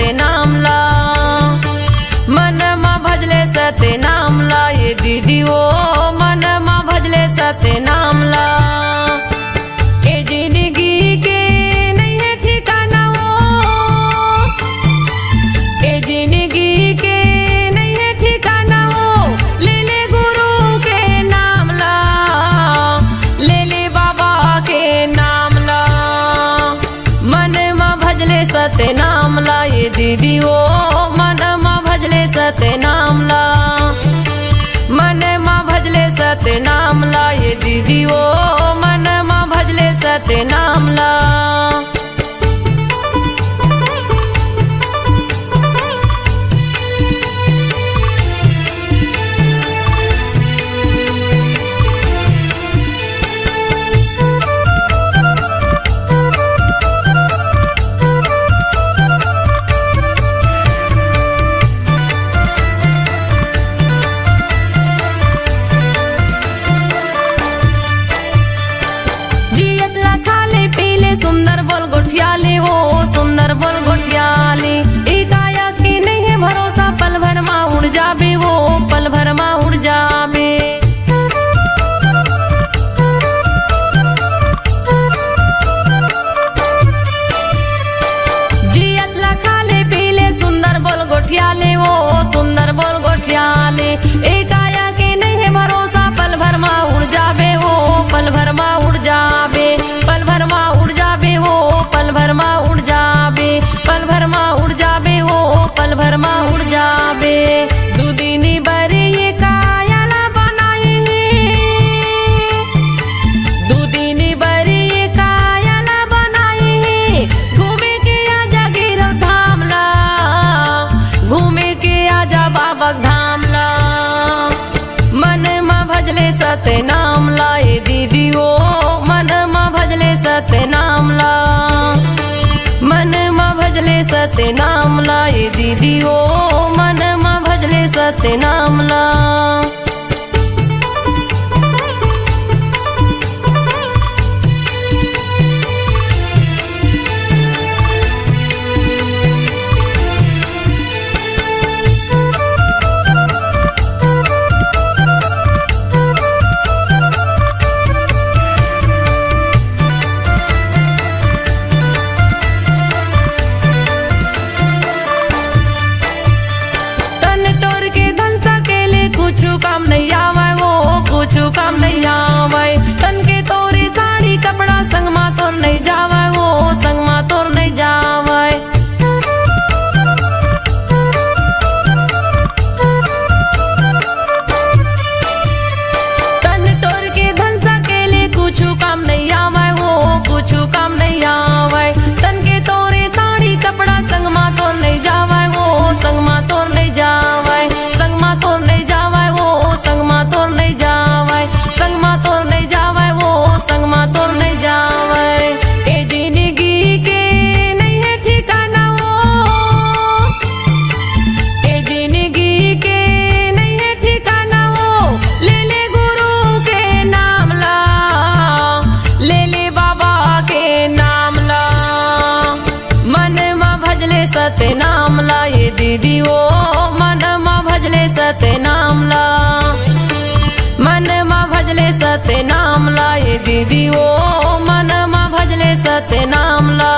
सत्य नाम ला, मन मा भजले सत्य नाम ला। ये दीदी वो मन मा भजले सत्य नाम ला। ए जिंदगी के नहीं है ठिकाना वो, ए जिंदगी के नहीं है ठिकाना वो। ले ले गुरु के नाम ला, ले ले बाबा के नाम ला, मन मा भजले सत्य नाम ला। ये दीदी वो मन मा भजले सत्य नाम ला, मन मा भजले सत्य नाम ला। ये दीदी वो मन मा भजले सत्य नाम ला। सुंदर बोल गोठियाले वो सुंदर बोल गोठियाले। एकाया की नहीं है भरोसा, पल भर मा उड़ जाबे वो पल भर मा उड़ जाबे। जियत ला खाले पीले सुंदर बोल गोठियाले वो सुंदर बोल गोठियाले। एकाया की नहीं है भरोसा, पल भर मा उड़ जाबे वो पल भर मा उड़ जाबे। पल भर मा उड़ जाबे वो पल भर मा उड़ जाबे, पल भर मा उड़ जाबे वो पल भर मा उड़ जाबे। दुदिनी बरे ये कायाला बनाए हैं, दुदिनी बरे ये कायाला बनाए हैं। घूमे के आजा गिरव धाम ला, घूमे के आजा बाबा धाम ला, मन मा भजले सत्य नाम ला। ये दीदी वो मन मा भजले सत्य नाम ला, मन मा भजले सत्य नाम ला। ये दीदी वो मन मा भजले सत्य नाम ला। काम नहीं आवे वो कुछ काम नहीं आवे। तन के तोरी साड़ी कपड़ा संग मा तोर नहीं जावे वो संग मा तोर नहीं जावे। तन तोर के धन सकेले कुछ काम नहीं आवे वो कुछ काम नहीं आवे। तन के तोरे साड़ी कपड़ा संग मा तोर नहीं जावे वो संग मा तोर नहीं जावे। संग मा तोर नहीं जावे वो संग मा तोर नहीं जावे, संग मा तोर नहीं जावे वो संग मा तोर नहीं जावे। ए जिंदगी के नहीं है ठिकाना वो, ए जिंदगी के नहीं है ठिकाना वो। ले ले गुरु के नाम ला, ले ले बाबा के नाम ला, मन मा भजले सत्य नाम ला। ये दीदी वो मन मा भजले सत्य नाम ला, मन मा भजले सत्य नाम ला। ये दीदी वो मन मा भजले सत्य नाम ला।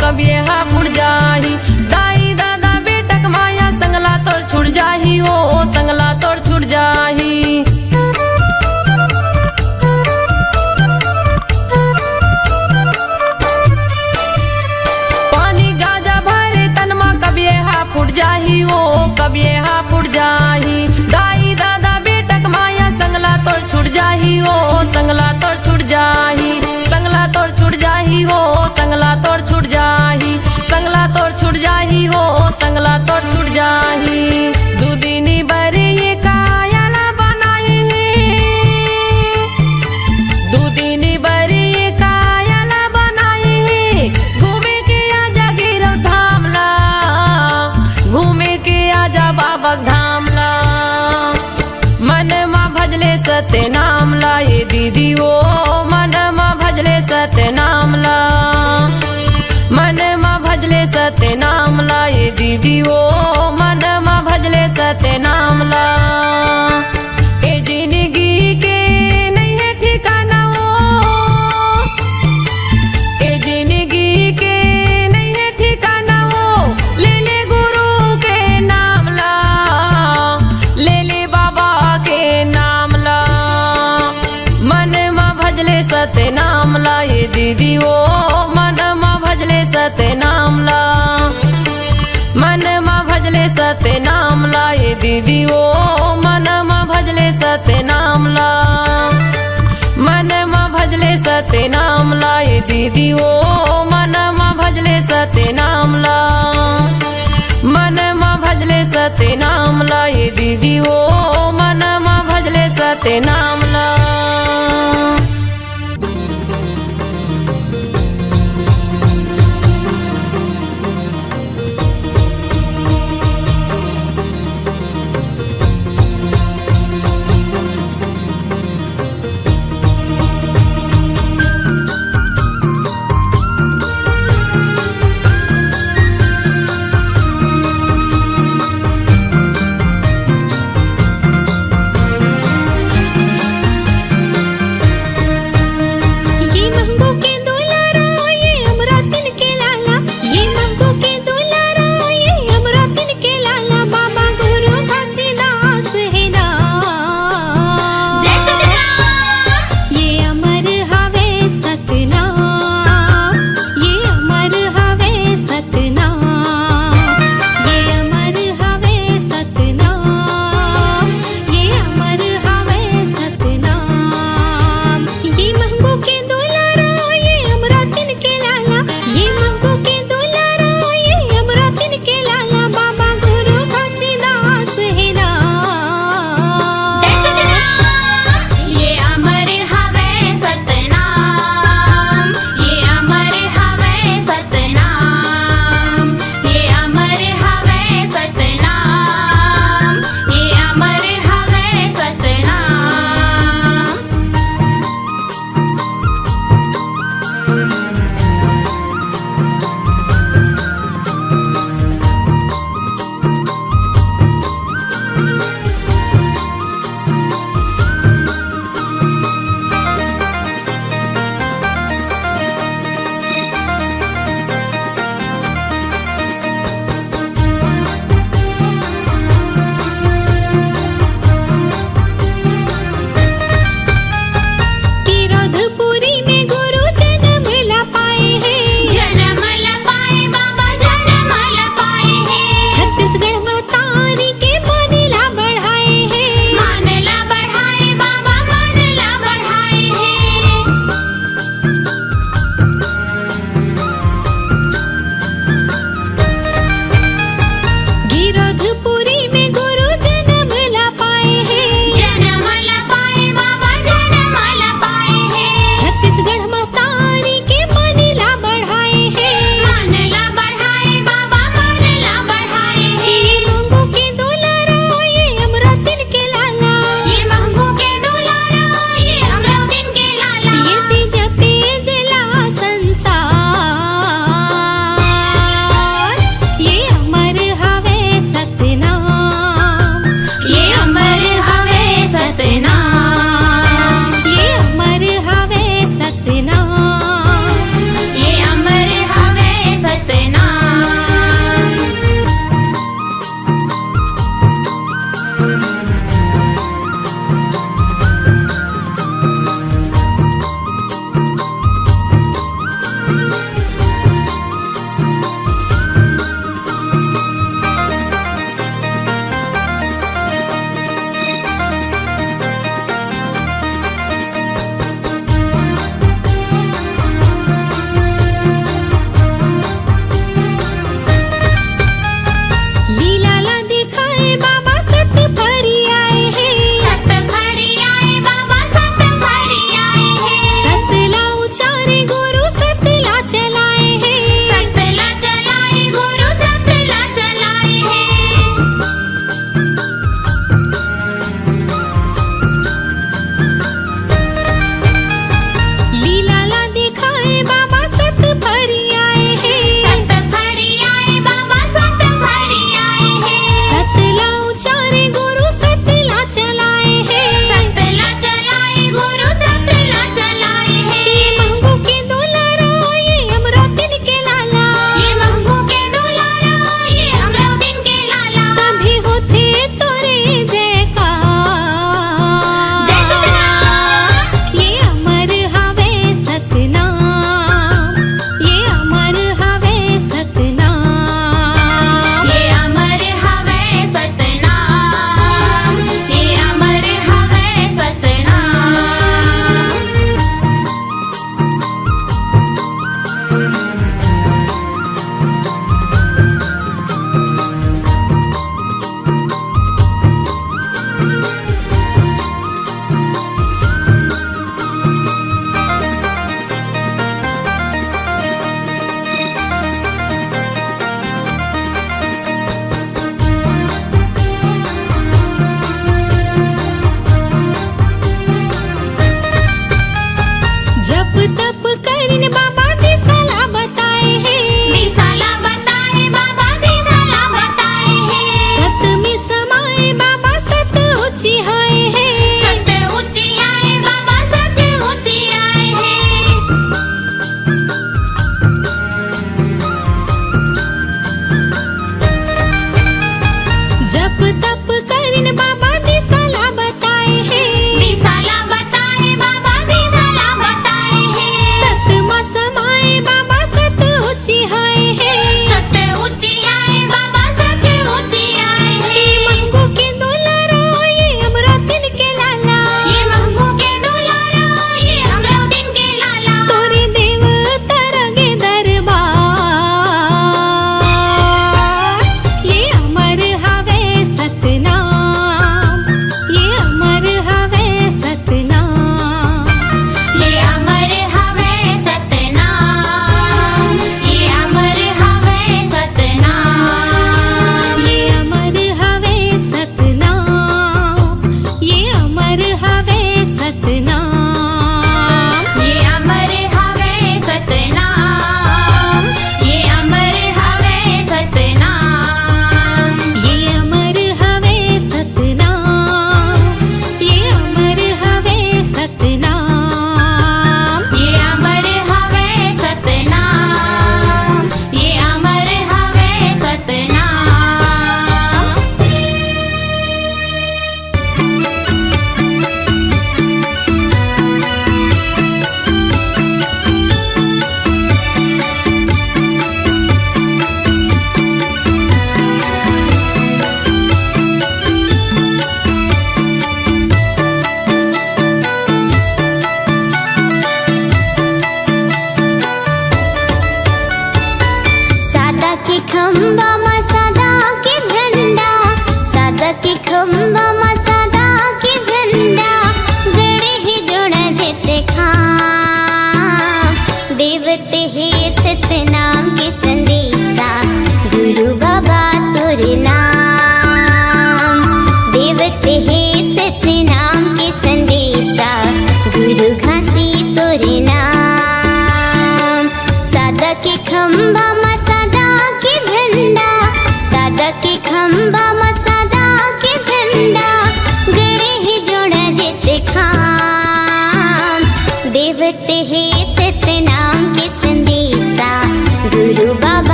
कब यहाँ मुड़ जाही, दाई दादा बेटक माया संगला तोड़ छुड़ जाही हो संगला तोड़ छुड़ जाही। पानी गाजा भरे तनमा कब यहाँ फुट जाही हो कब यहाँ फुट जाही। दाई दादा बेटक माया संगला तोड़ छुड़ जाही हो संगला तोड़ छुड़ जाही, संगला तोड़ छुड़ जाही हो संगला तोड़ छुड़ जाही, संगला भजले सत्य नाम ला ये दीदी वो मन में भजले सत्य नाम ला। ए जिंदगी के नहीं है ठिकाना वो, ए जिंदगी के नहीं है ठिकाना वो, ले ले गुरु के नाम ला, ले ले बाबा के नाम ला। मन में भजले सत्य नाम ला ये दीदी वो मन में भजले सत्य नाम ला, मन में भजले सत्य नाम ला ये दीदी वो मन में भजले सत्य नाम ला, मन में भजले सत्य नाम ला ये दीदी वो मन में भजले सत्य नाम ला, मन में भजले सत्य नाम ला ये दीदी वो मन में भजले सत्य नाम ला।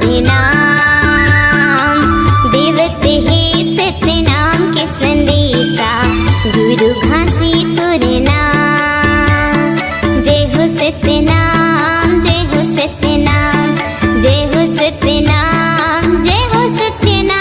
तोरे नाम, देवत है सत्य नाम के संदेशा, गुरु घासी तोरे नाम। जय हो सत्य नाम, जय हो सत्य नाम, जय हो सत्य नाम, जय हो सत्य नाम।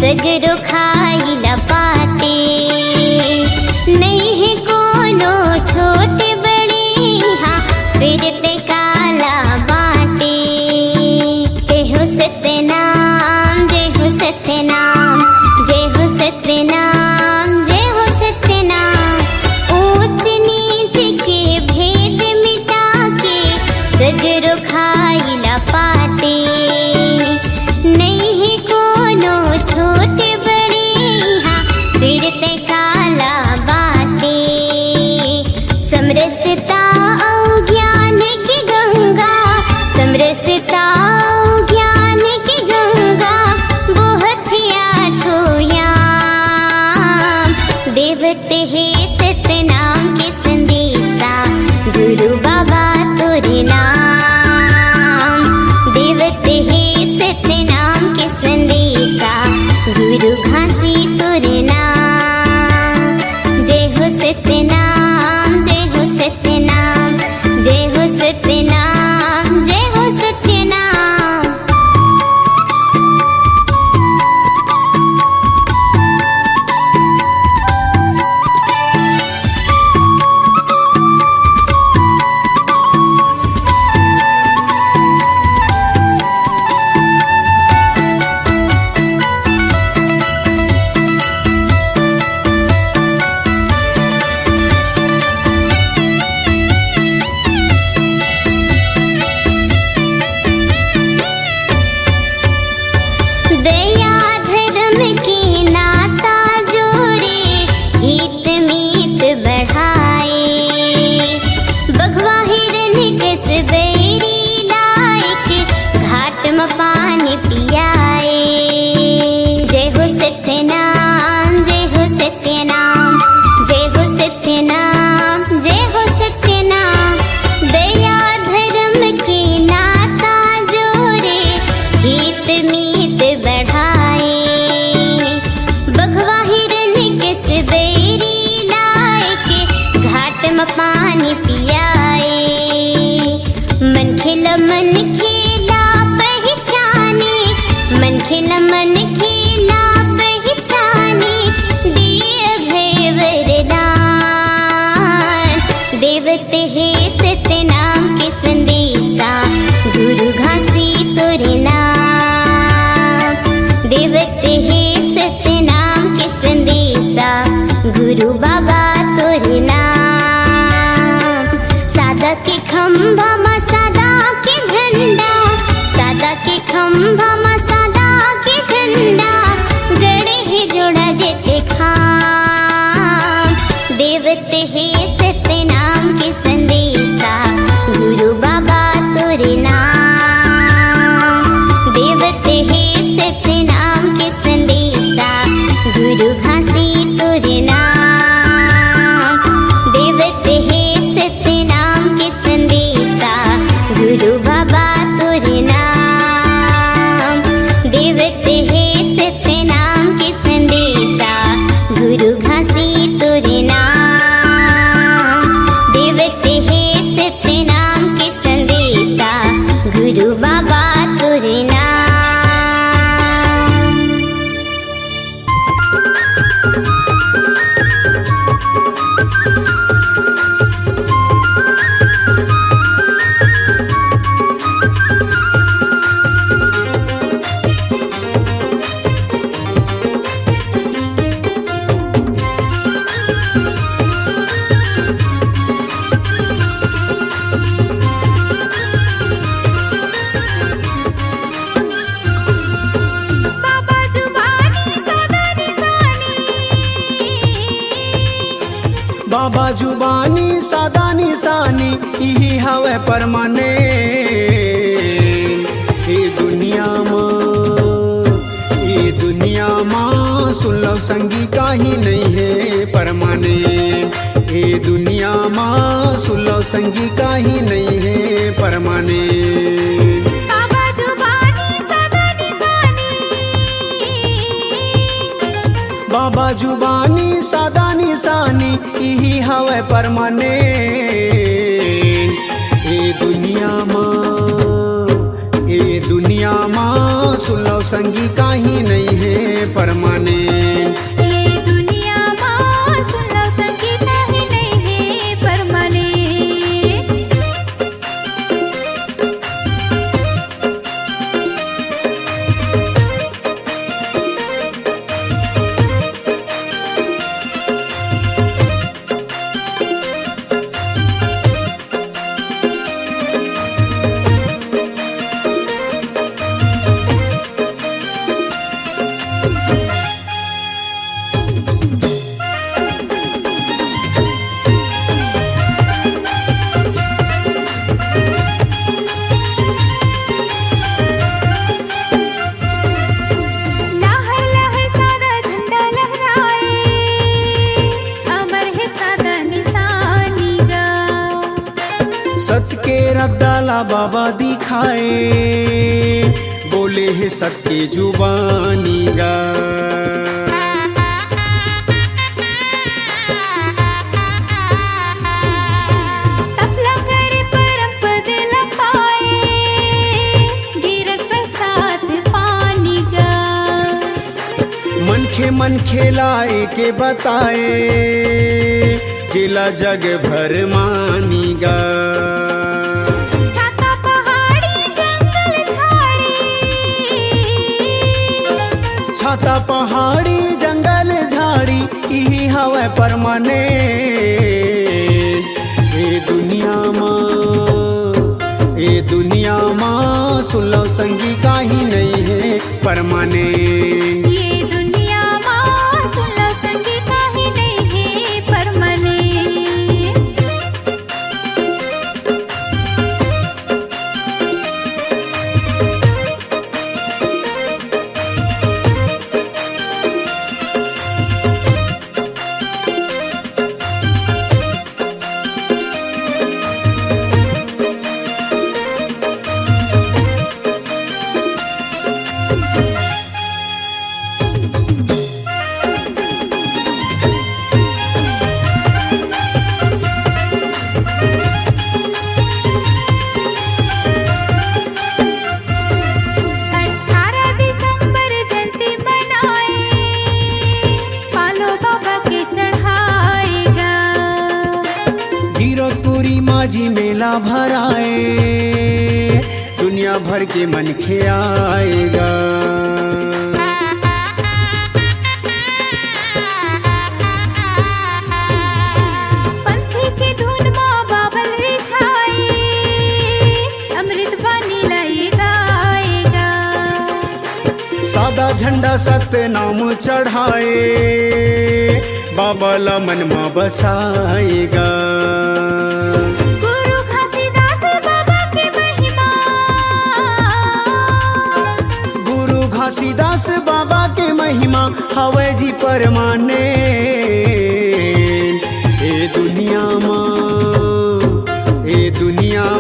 सगरो खाई न पाते, नहीं है कोनो छोटे बड़े यहाँ फिर पे काला बाटे। जय हो सत्य नाम, जय हो सत्य नाम, जय हो सत्य नाम, जय हो सत्य नाम। ऊंच नीच के भेद मिटा के सगरो खाई न पाते, नहीं है कोनो छोटे बड़े यहाँ फिर ते काला बाटे। समरसता औ ज्ञान की गंगा, समरसता औ ज्ञान की गंगा, बहुत आठों याम। देवत है सत्य नाम के संदेशा, गुरु बाबा तोरे नाम। देवत है सत्य नाम के संदेशा, गुरु घासी तोरे नाम। जय हो सत्य नाम, जय हो सत्य नाम, जय हो सत्य नाम, जय हो सत्य नाम। दया धर्म के नाता जोड़े, हित मीत बढ़ाए। बघवा हिरन कस बैरी लायक, घाट में पानी पियाए। जय हो सत्य नाम, जय हो सत्य नाम, जय हो सत्य नाम, जय हो सत्य नाम। दया धर्म के नाता जोड़े, हित मीत बढ़ाए। बघवा हिरन किस बैरी लायक, घाट में पानी पियाए। मन खेला पहचाने, मन खेला पहचाने, दिए भय वरदान। देवत है सत्य नाम के संदेशा, गुरु घासी तोरे नाम। देवत है सत्य नाम के संदेशा, गुरु बाबा तोरे नाम। सादा के खंभा में सादा के झंडा, सादा के खंभा में सादा के झंडा, गड़े है जोड़ा जेते खाम। देवत है सत्य नाम के संदेशा, गुरु बाबा तोरे नाम। देवत है सत्य नाम के संदेशा, गुरु घासी तोरे नाम। देवत है सत्य नाम के संदेशा, गुरु बाबा तोरे नाम। देवत है सत्य नाम के संदेशा, गुरु घासी तोरे नाम। देवत है सत्य बाबा जुबानी सादा निशानी यही हवे परमानेंट। ये दुनिया माँ सुन लो संगी काही नहीं है परमानेंट। ये दुनिया माँ सुन लो संगी काही नहीं है परमानेंट। बाबा जुबानी सादा निशानी, बाबा जुबानी सादा निशानी यही हवे परमानेंट। ये दुनिया माँ सुन लो संगी काही नहीं है परमानेंट। ये दुनिया माँ सुन लो संगी काही नहीं है परमानेंट। लहर लहर सादा झंडा लहराए, अमर है सादा निशानी गा। सत्य के रद्दाला बाबा दिखाए, बोले है सत्य के जुबानी गा। तपला करे परम पद लपाए, गिरत बरसात पानी गा। मन खेलाए के बताए, जिला जग भर मानीगा। छाता पहाड़ी जंगल झाड़ी, छाता पहाड़ी जंगल झाड़ी यही हवे परमानेंट। ये दुनिया माँ सुन लो संगी काही नहीं है परमानेंट। ये दुनिया माँ सुन लो संगी काही नहीं है परमानेंट। माझी मेला भराए, दुनिया भर के मन खे आएगा। पंथी की धुन माँ बाबल रिझाए, अमृत पानी गाएगा। सादा झंडा सत्य नाम चढ़ाए, बाबा ला मन में बसाएगा। गुरु घासीदास बाबा की महिमा, गुरु घासीदास बाबा के महिमा हवे जी परमानेंट। ए दुनिया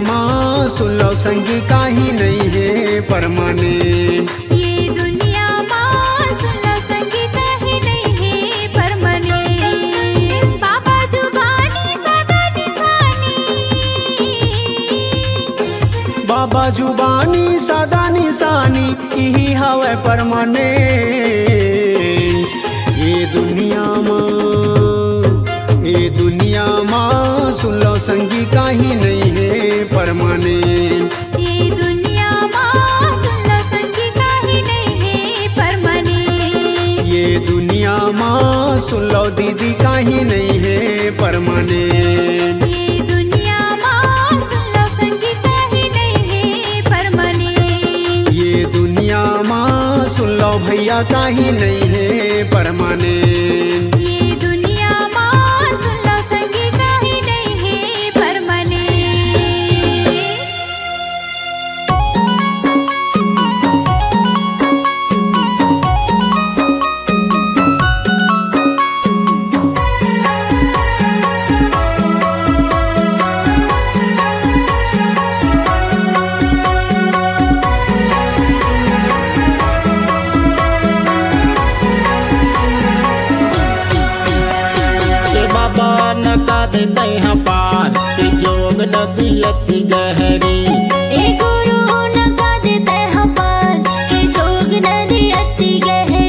माँ सुन लो संगी काही नहीं है परमानेंट। ये दुनिया माँ सुन लो संगी काही नहीं है परमानेंट। बाबा जुबानी सादा निशानी, बाबा जुबानी सादा निशानी यही हवे परमानेंट। ये दुनिया माँ सुन लो संगी काही नहीं है परमानेंट। ये दुनिया माँ सुन लो संगी काही नहीं है परमानेंट। ये दुनिया माँ सुन लो दीदी काही नहीं है परमानेंट। ये दुनिया माँ सुन लो संगी काही नहीं है परमानेंट। ये दुनिया माँ सुन लो भैया काही नहीं है परमानेंट। ये दुनिया माँ सुन लो संगी तैहा पार कि जोग नदी अति गहरी। ए गुरु नका देते हैं पार कि जोग नदी अति गहरी।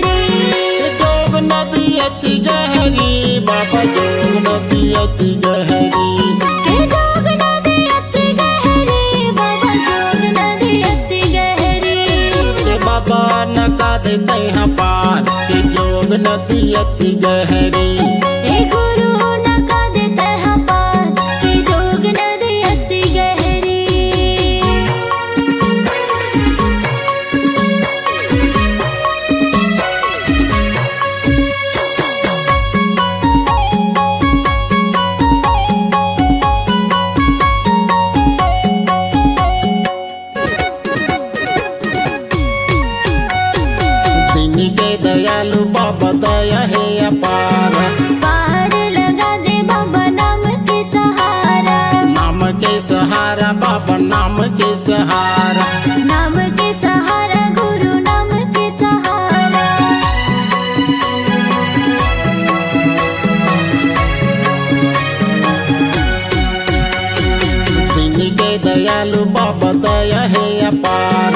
जोग नदी अति गहरी बाबा जोग नदी अति गहरी। के जोग नदी अति गहरी बाबा जोग नदी अति गहरी। के बाबा नका देते हैं पार कि जोग नदी अति गहरी। ए गुरु नका देते हैं पार कि जोग नदी अति गहरी। दिन के दयालु बाबा दया है अपार। पार लगा दे बाबा नाम के सहारा। नाम के सहारा बाबा नाम के सहारा। नाम के सहारा गुरु नाम के सहारा। दिन के दयालु बाबा दया है अपार।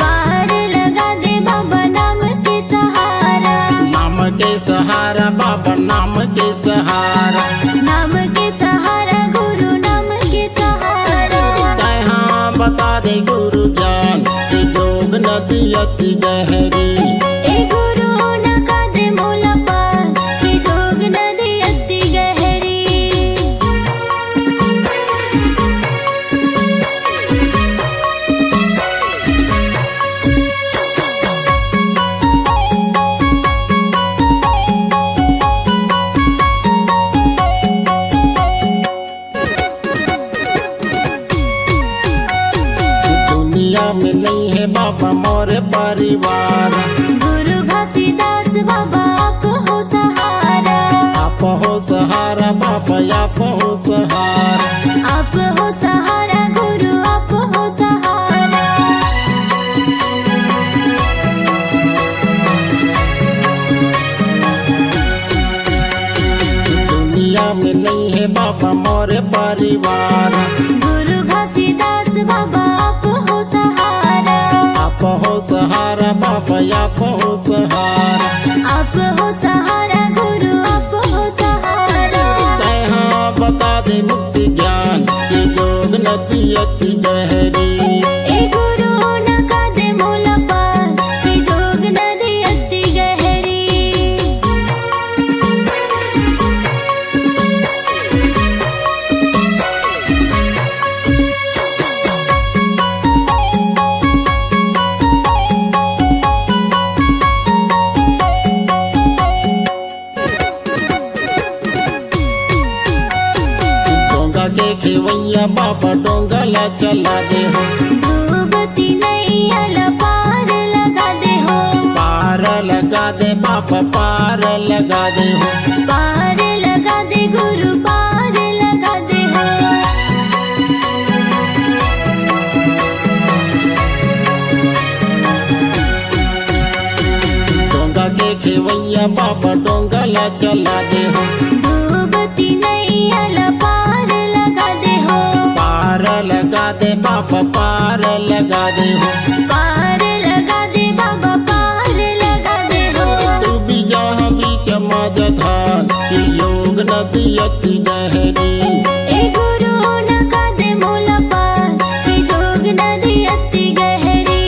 पार लगा दे बाबा नाम के सहारा। नाम के सहारा बाबा नाम के सहारा। नाम के सहारा गुरु नाम के सहारा। तैहा बता दे गुरु जान कि जोग नदी अति गहरी। ए गुरु नका दे मोला पार कि जोग नदी अति गहरी। दुनिया में नहीं है बाबा मोर परिवार। गुरु घासीदास बाबा आप हो सहारा। आप हो सहारा बाबा आप हो सहारा। आप हो सहारा गुरु आप हो सहारा। दुनिया में नहीं है बाबा मोर परिवार। गुरु घासीदास बाबा आप हो सहारा। आप हो सहारा बाबा आप हो सहारा। आप हो सहारा गुरु आप हो सहारा। तैहा बता दे मुक्ति ज्ञान कि जोग नदी अति गहरी। ए गुरु नका दे मोला पार कि जोग नदी अति गहरी। डोंगा के खेवैया बाबा डोंगला चला दे हो। डूबती नैया पार लगा दे हो। पार लगा दे बाबा पार लगा दे हो। पार लगा दे गुरु पार लगा दे हो। डोंगा के खेवैया बाबा डोंगला चला दे हो। डूबती नैया पार लगा दे हो। पार लगा दे बाबा पार लगा दे हो। पार लगा दे बाबा पार लगा दे हो। तू भी जहाँ बीच मजधान कि योग नदी अति गहरी। ए गुरु नका दे मोला पार कि जोग नदी अति गहरी।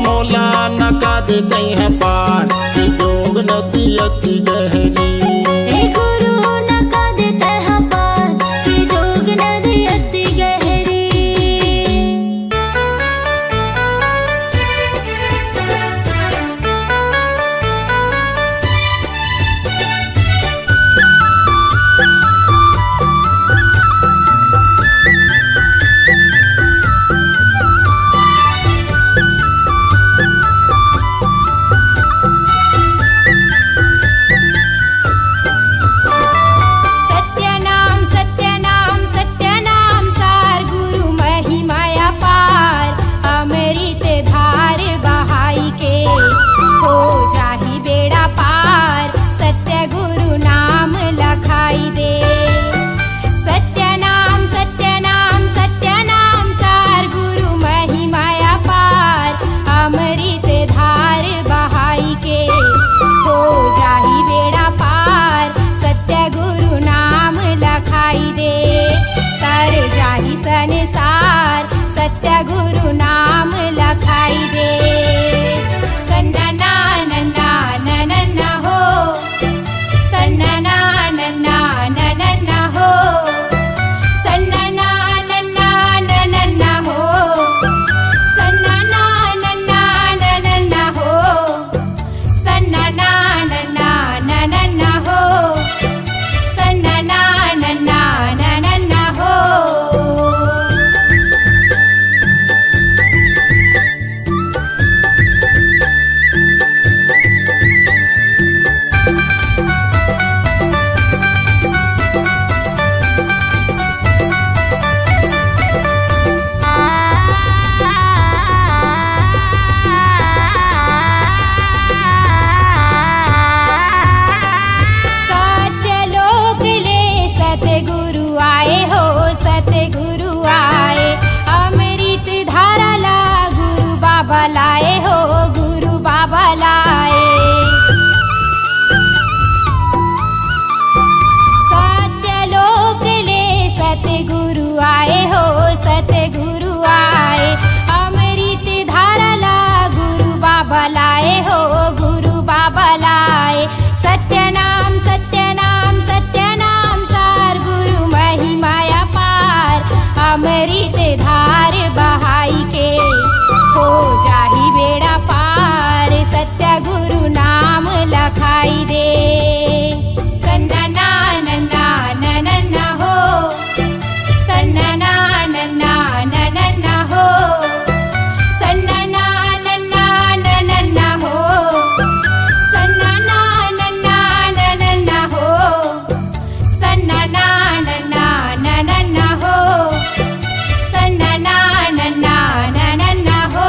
मोला नका दे तैहा पार कि जोग नदी अति गहरी। ए गुरु नका देते हैं पार कि जोग नदी अति गहरी। सतगुरु आए, अमृत धारला गुरु बाबा लाए हो, गुरु बाबा लाए। सत्यनाम सत्यनाम सत्यनाम सार, गुरु महिमाया पार, अमृत धार बहाई के हो जाही बेड़ा पार, सत्य गुरु नाम लखाई दे। सन्ना नन्ना नन्ना हो, सन्ना नन्ना नन्ना हो, सन्ना नन्ना नन्ना हो, सन्ना नन्ना नन्ना हो, सन्ना नन्ना नन्ना हो, सन्ना नन्ना नन्ना हो।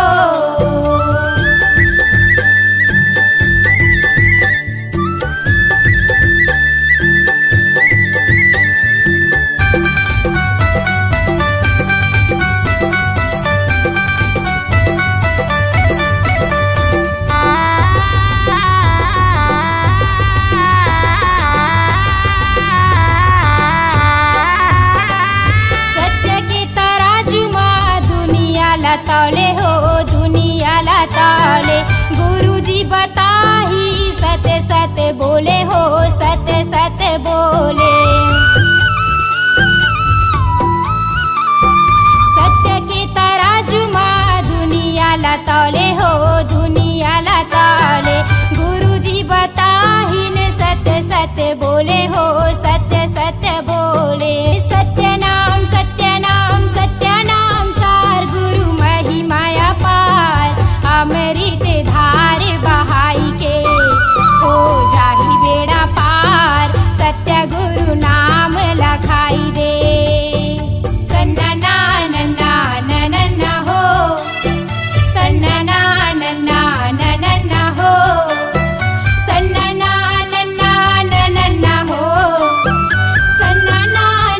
सत्य के तराजू माँ दुनियाला तौले हो, दुनियाला तौले, गुरुजी बताही सत्य सत्य बोले हो, सत्य सत्य बोले। सत्य के तराजू माँ दुनियाला तौले हो, दुनियाला तौले, गुरुजी बताही न सत्य सत्य बोले हो, सत्य सत्य बोले। सत्यनाम सत्यनाम सत्यनाम सार, गुरु महिमाया पार, अमृत धार बहाई के हो जाही बेड़ा पार, सत्य गुरु नाम लखाई दे। सन्ना नन्ना नन्ना हो, सन्ना नन्ना नन्ना हो, सन्ना नन्ना नन्ना हो, सन्ना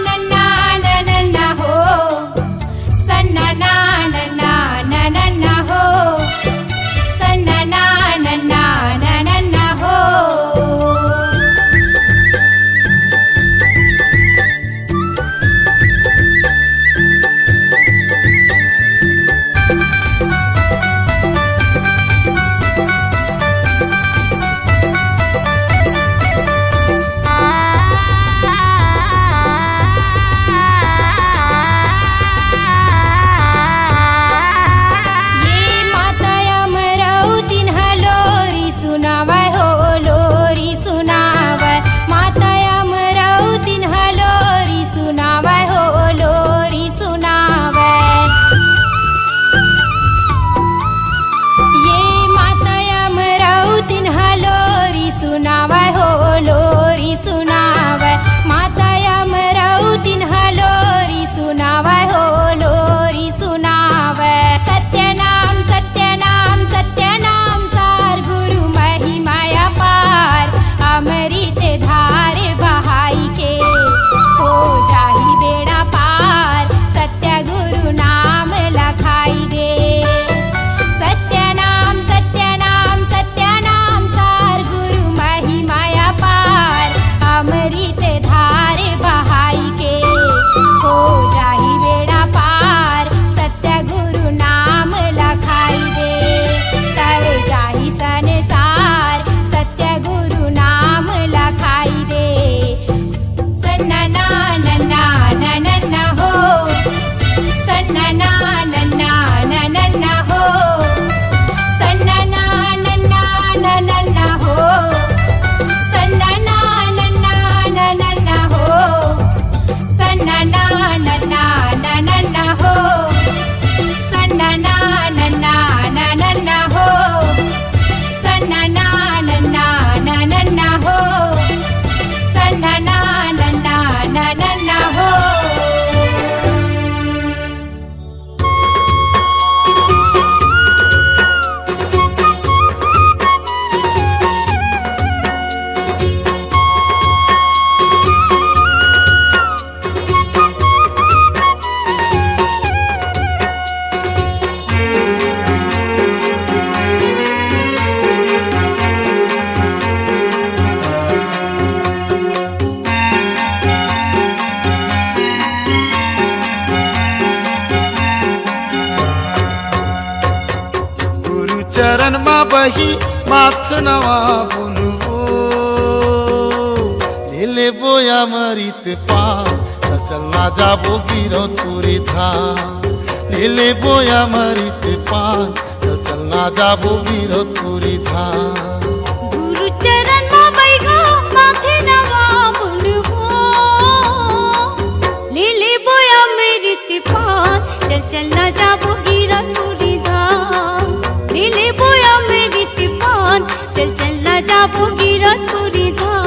नन्ना नन्ना हो, सन्ना नन्ना नन्ना हो, सन्ना नन्ना नन्ना हो। ये माता अमरावती लोरी सुनावै हो, लोरी सुनावै, माता अमरावती लोरी सुनावै हो, लोरी सुनावै। ये माता अमरावती लोरी सुनावै हो, लोरी सुनावै, माता अमरावती लोरी सुनावै हो, लोरी सुनावै। सत्यनाम सत्यनाम सत्यनाम सार, गुरु महिमाया पार, अमृत धार बहाई के हो जाही बेड़ा पार, सत्य गुरु नाम लखाई दे। सत्यनाम सत्यनाम सत्यनाम सार, गुरु महिमाया पार, अमृत धार बहाई के हो जाही बेड़ा पार, सत्य गुरु नाम लखाई दे। तर जाही संसार, सत्य गुरु नाम लखाई दे। सन्ना नन्ना नन्ना हो, सन्ना नन्ना नन्ना हो, सन्ना नन्ना नन्ना हो, सन्ना नन्ना नन्ना हो, सन्ना नन्ना नन्ना हो, सन्ना नन्ना नन्ना हो, सन्ना नन्ना नन्ना हो, सन्ना नन्ना नन्ना हो। बही माथ नवा बुनबो ले बोया मरित पा चल ना जाबो गिरो तुरी धाम ले बोया मरित पा चल ना जाबो गिरो तुरी धाम गुरु चरण मा बैगो माथे नवा बुनबो ले बोया मेरी तिपान चल चल ना जाबो गिरा तुरी धाम ले बोया मेरी तिपान चल चल ना जाबो गिरा तुरी धाम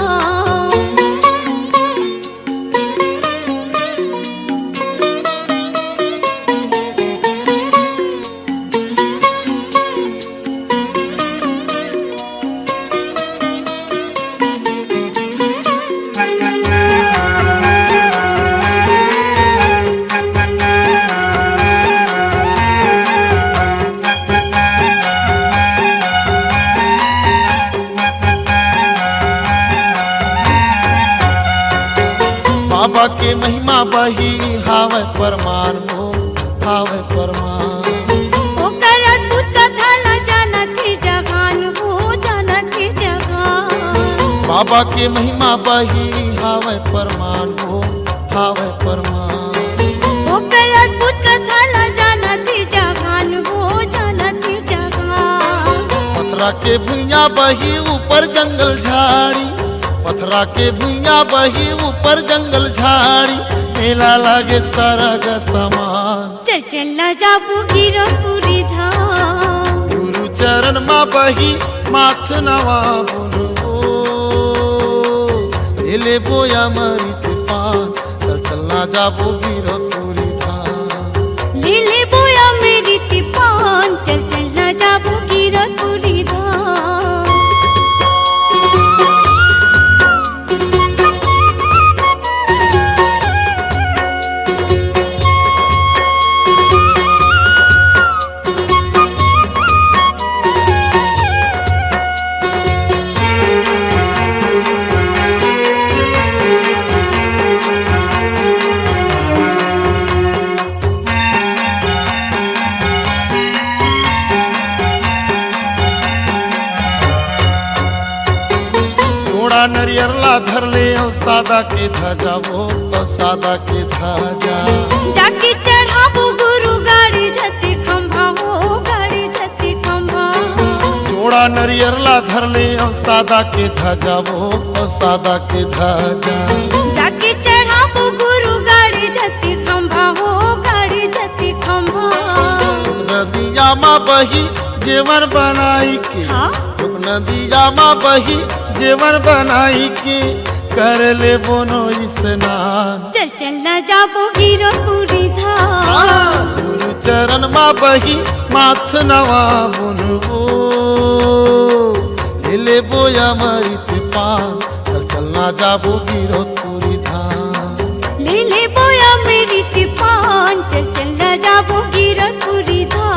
बाबा के महिमा बही हावे परमान हो हावे परमान ओकर अद्भुत कथा न जानत जहान हो जानत जहान बाबा के महिमा बही हावे परमान हो हावे परमान ओकर अद्भुत कथा न जानत जहान हो जानत जहान पथरा के भुइया बही ऊपर जंगल झाड़ी पथरा के भुइया बही ऊपर जंगल झाड़ी मेला लागे सरग समान चल चल ना जाबो गिरो पूरी धाम गुरु चरण मा बही माथ नवा बुनबो ले बोया मरित पान चल ना जाबो गिरो तुरी धाम ले बोया मेरी तिपान चल चल ना जाबो गिरो पूरी धाम नरियरला धर ले सादा के ध्वजा वो सादा के ध्वजा जाके चढ़ाबो गुरु गाड़ी जति खंभा हो गाड़ी जति खंभा जोड़ा नरियरला धर ले सादा के ध्वजा वो सादा के ध्वजा जाके चढ़ाबो गुरु गाड़ी जति खंभा हो गाड़ी जति खंभा नदिया मा बही जेवर बनाई के हाँ? नदिया मा बही जेवर बनाई के कर ले बोनो स्नान चल चल ना जाबो गिरो पूरी धाम गुरु चरण मा बही माथ नवा बुनबो ले बोया मरित पान चल ना जाबो गिरो तुरी धाम ले बोया मेरी तिपान चल चल ना जाबो गिरो पूरी धाम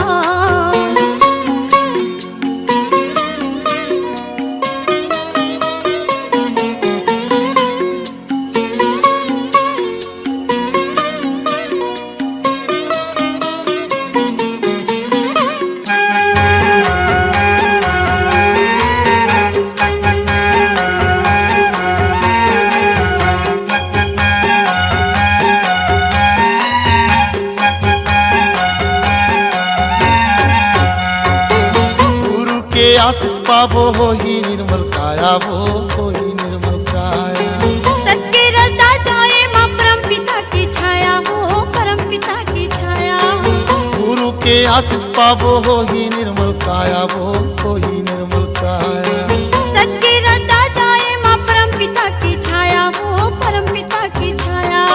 आशीष पाबो हो ही निर्मल काया वो हो ही निर्मल काया सत्य रसदा जाए माँ परम पिता की छाया हो परम पिता की छाया गुरु के आशीष पाबो हो ही निर्मल काया वो हो ही निर्मल काया सत्य रसदा जाए माँ परम पिता की छाया हो परम पिता की छाया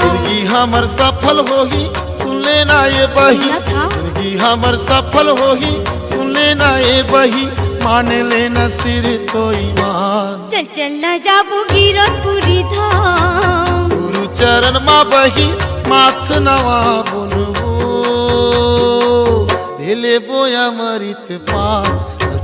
जिंदगी हमर सफल होही सुन लेना ये बही जिंदगी हमर सफल होही सुन लेना ये बही मान लेना सिर तो ईमान चल चल ना जाबो गिरो पूरी धाम गुरु चरण मा बही माथ नवा बुनबो ले बोया मरित पान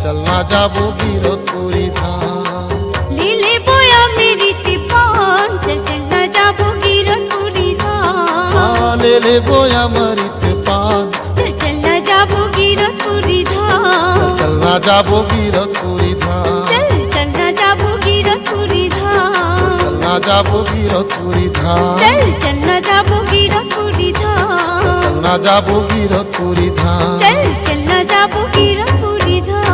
चल ना जाबो गिरो तुरी धाम ले बोया मेरी तिपान चल चल ना जाबो गिरो पूरी धाम ले बोया मरित पान चल चल ना जाबो गिरो पूरी धाम चल ना ना जाबो गिरधपुरी धाम, चल चल ना जाबो गिरधपुरी धाम, चल ना जाबो गिरधपुरी धाम, चल चल ना जाबो गिरधपुरी धाम, चल ना जाबो गिरधपुरी धाम। चल चल ना जाबो गिरधपुरी धाम।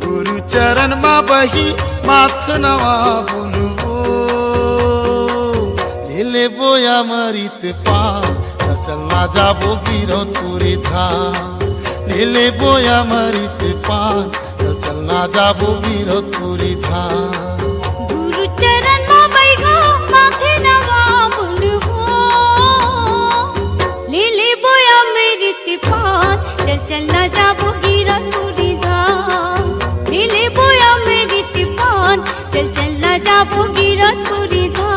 गुरु चरण मा बही माथ नवा बुनवो, ले बोया मरित पान चल ना जाबो गिरधपुरी धाम, ले बोया मरित पान चल ना जाबो गिरधपुरी धाम। गुरु चरण मा बैठो माथे नवा बुनवो, ले बोया मेरी तिपान चल चल ना जाबो गिरधपुरी धाम, ले बोया मेरी तिपान चल चल ना जाबो गिरधपुरी धाम।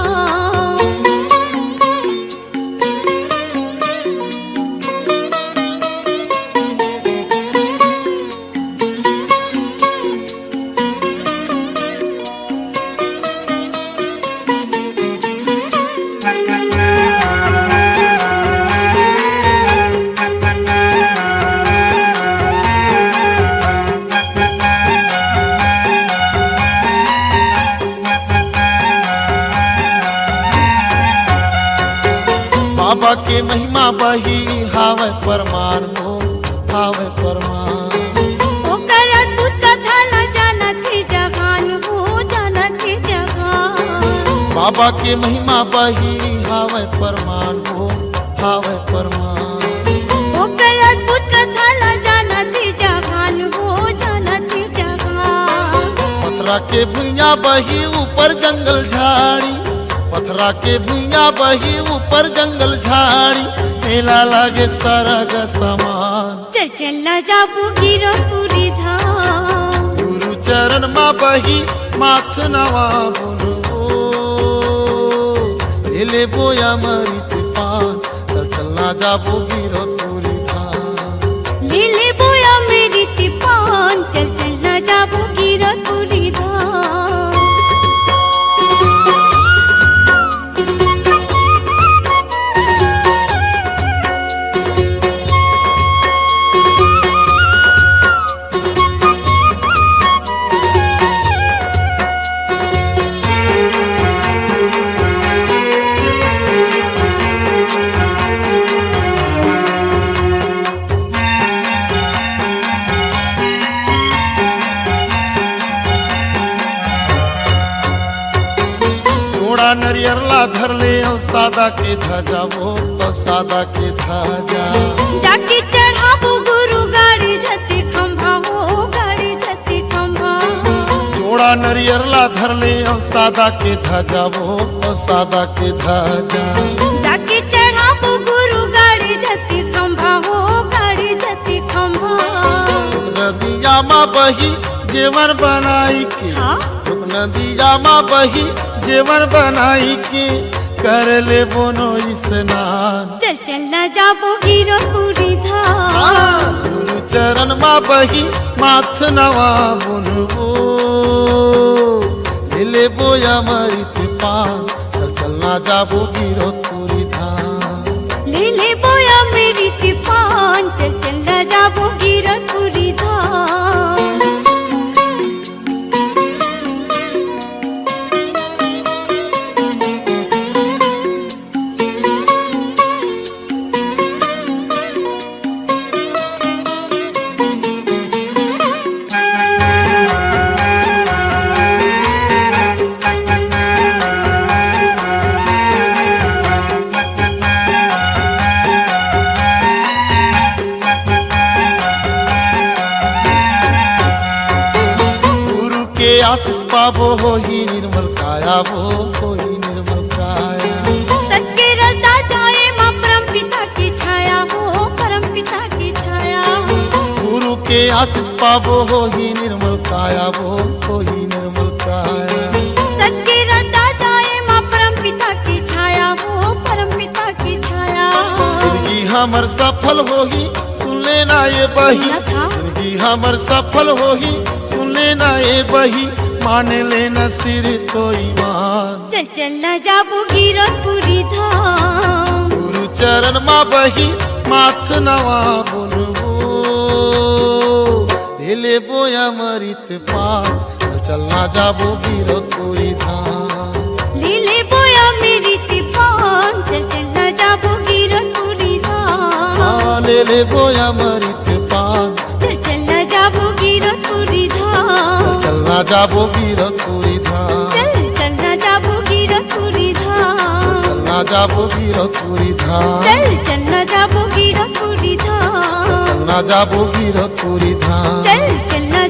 बाबा के महिमा बही हावे परमान हो, हावे परमान। ओकर अद्भुत कथा न जानत ही जहान हो, जानत ही जहान। बाबा के महिमा बही हावे परमान हो, हावे परमान। ओकर अद्भुत कथा न जानत ही जहान हो, जानत ही जहान। पथरा के भुइया बही ऊपर जंगल झाड़ी, पथरा के भुइया बही ऊपर जंगल झाड़ी, मेला लागे सरग समान। चल चल ना जाबो गिरधपुरी धाम, गुरु चरण मा बही माथ नवा बुनवो, ले बोया मरित पान चल ना जाबो गिरधपुरी धाम। ले बोया मेरी तिपान चल चल ना जाबो गिरधपुरी धाम। जोड़ा नरियर ला धर ले और सादा के ध्वजा वो तो सादा के ध्वजा। जाके चढ़ाबो गुरु गाड़ी झती खंभा हो, गाड़ी झती खंभा। जोड़ा नरियर ला धर ले और सादा के ध्वजा वो तो सादा के ध्वजा। जाके चढ़ाबो गुरु गाड़ी झती खंभा हो, गाड़ी झती खंभा। नदिया मा बही जेवर बनाई के, हाँ? नदिया मा बही जेवर बनाई के, कर ले बोनो स्नान। चल चल ना जाबो गिरधपुरी धाम, गुरु चरण मा बही माथ नवा बुनवो, ले बोया मरित पान चल ना जाबो गिरधपुरी धाम। ले बोया मेरी तिपान चल चल ना जाबो गिरधपुरी धाम। आशीष पाबो हो ही निर्मल काया, वो हो ही निर्मल काया। सत्य रसदा जाए माँ परम पिता की छाया हो, परम पिता की के आशीष पाबो हो ही निर्मल काया, वो ही निर्मल काया। सत्य रता जाए माँ परम पिता की छाया, वो परम पिता की छाया। जिंदगी हमर सफल होगी सुन लेना ये बही, जिंदगी हमर सफल होगी सुन लेना ये बही, मान लेना सिर तो ईमान। चल चल न जाबो गिरतपुरी धाम, गुरु चरण मा बही माथ नवा बोलबो, ले ले बोया मरित पान, चल ना जाबो गिरतपुरी धाम। लीले बोया मेरी तिपान, चल चल न जाबो गिरतपुरी धाम। ले ले बोया मरित पान, चल चल न जाबो गिरतपुरी धाम। चल ना जाबो गिरतपुरी धाम, चल चल न जाबो गिरतपुरी धाम। चल ना जाबो गिरतपुरी धाम, चल चल न जाबो गिरतपुरी धाम। चल ना जाबो गिरतपुरी धाम। चल चल न